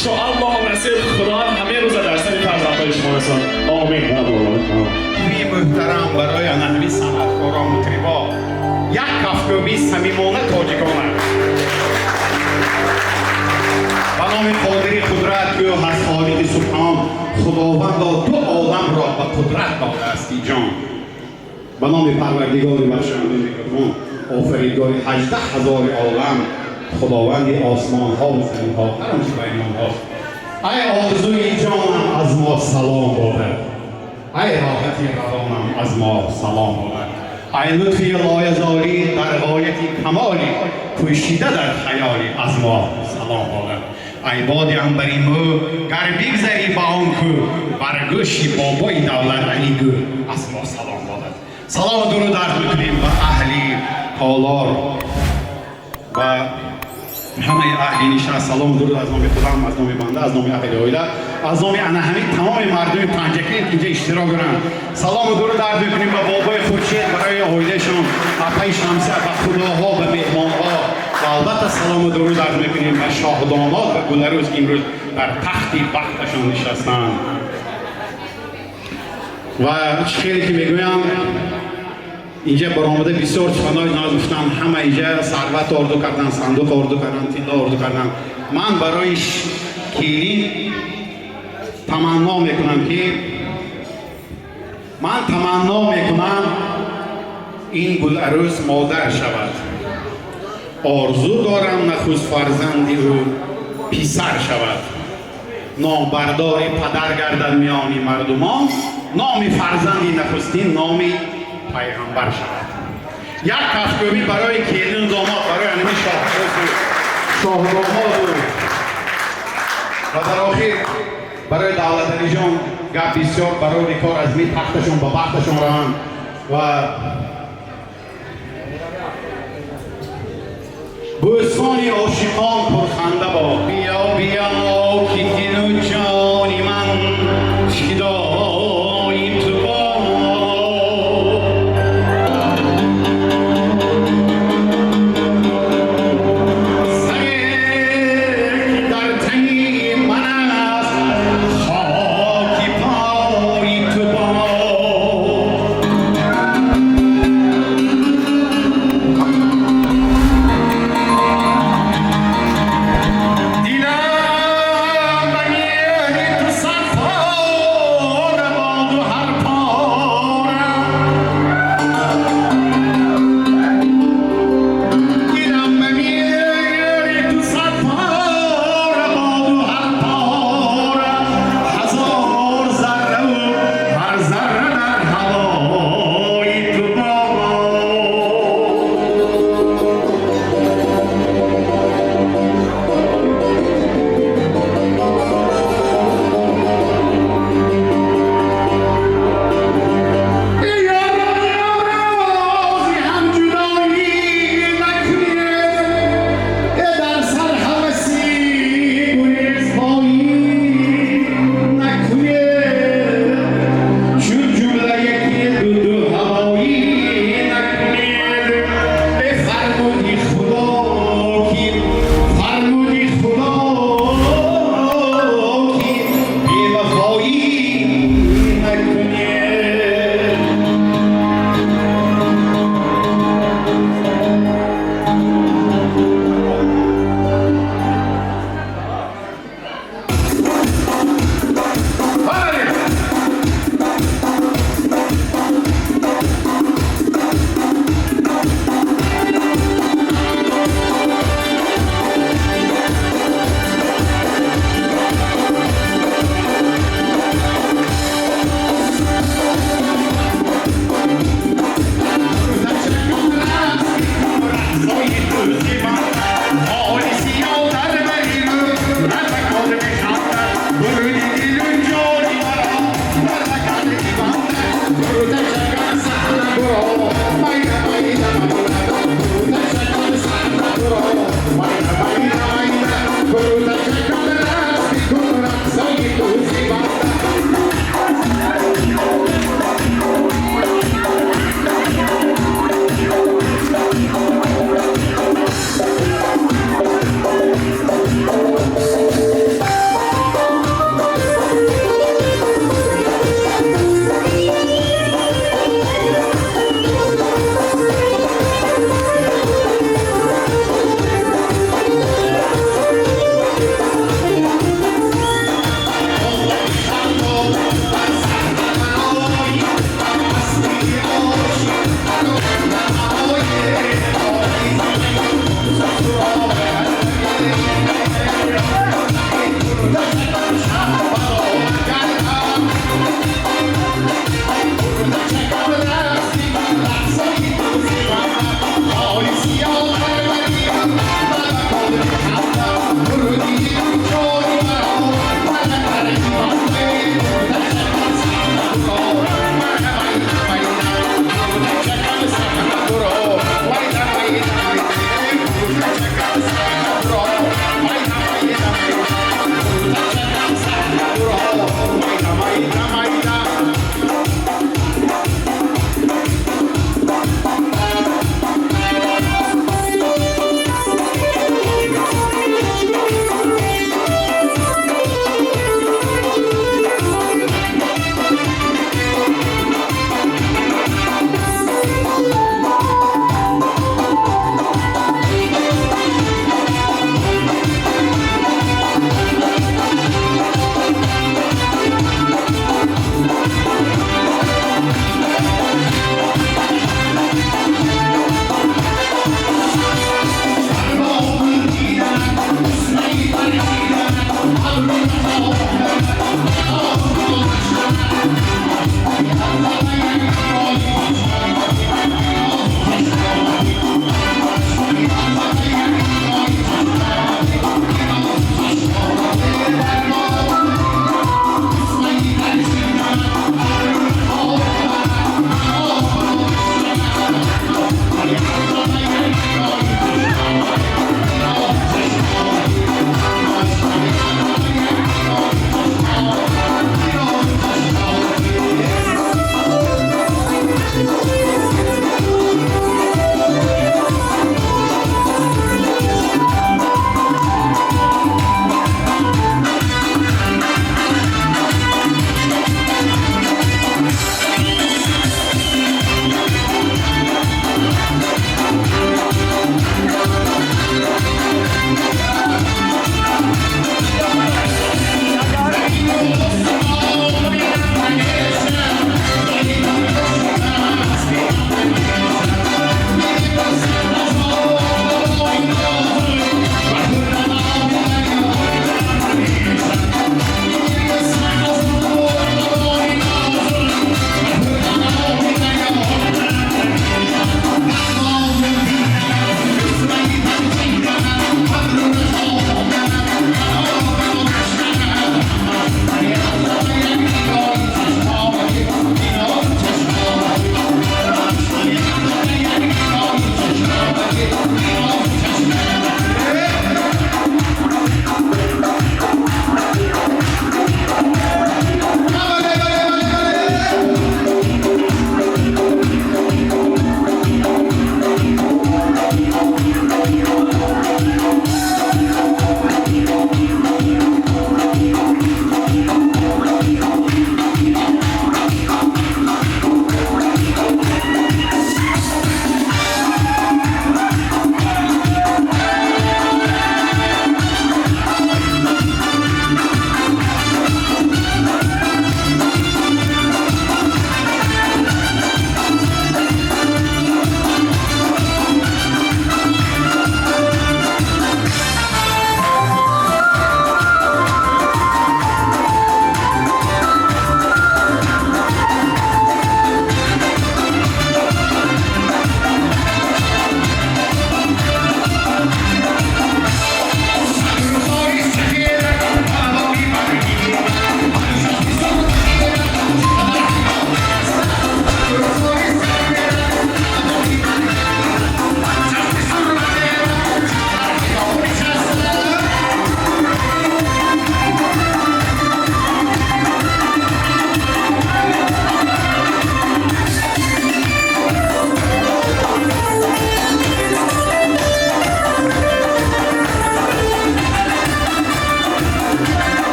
انشاءالله نصیب خدا همه روز در سر فرزندهای شما رسان. آمین. توی محترم برای همین صنعتکاران مطربا یک کفگوبی صمیمانه تاجیکانه به نام قادر قدرت که هست خالق سبحان خداوند دو عالم را به قدرت داده است جان به نام پروردگار بخشنده مهربان آفریدگار 18,000 عالم خداوند آسمان ها و زمین ها هر آنچه بین آنهاست. ای آرزوی جانم از ما سلام بادد، ای راحتی روانم از ما سلام بادد، ای لطفی لایزالی در غایتی کمالی پوشیده در خیالی از ما سلام بادد. ای بادی عنبری مو گر بگذری با آن کو بر گوشی بابای دولت علی گو از ما سلام بادد. سلام و درود عرض می‌کنیم به اهلی کالار و همه اهلی نشست. سلام و درود از نام خودم، از نام بنده، از نام اهل عائله، از نام همه تمام مردم پنجکی اینجا اشتراک دارن. سلام و درود عرض می‌کنیم به بابای خورشید برای عائله‌شون، اپای شمسه، به خداها، به مهمانها و البته سلام و درود عرض می‌کنیم به شاهدانات و گلروز که امروز در تخت بختشان نشستند. و خیلی که میگویم اینجا برآمده بسیار چکنای ناز گفتن، همه اینجا ثروت آرزو کردن، صندوق آرزو کردن، طلا آرزو کردن. من برایش کیری تمنا میکنم که این گل عروس مادر شود. آرزو دارم نخست فرزندی او پسر شود. نامبردار پدر گردد میان مردمان، نام فرزندی نخستین نامی پیغمبر شود. یک کفگوبی برای کیلین داماد، برای انمی شاهداماد و در آخر برای دولت علی جان گپ بسیار برای کار از می تختشون با بختشون رهن و بوستانی آشیمان پرخنده با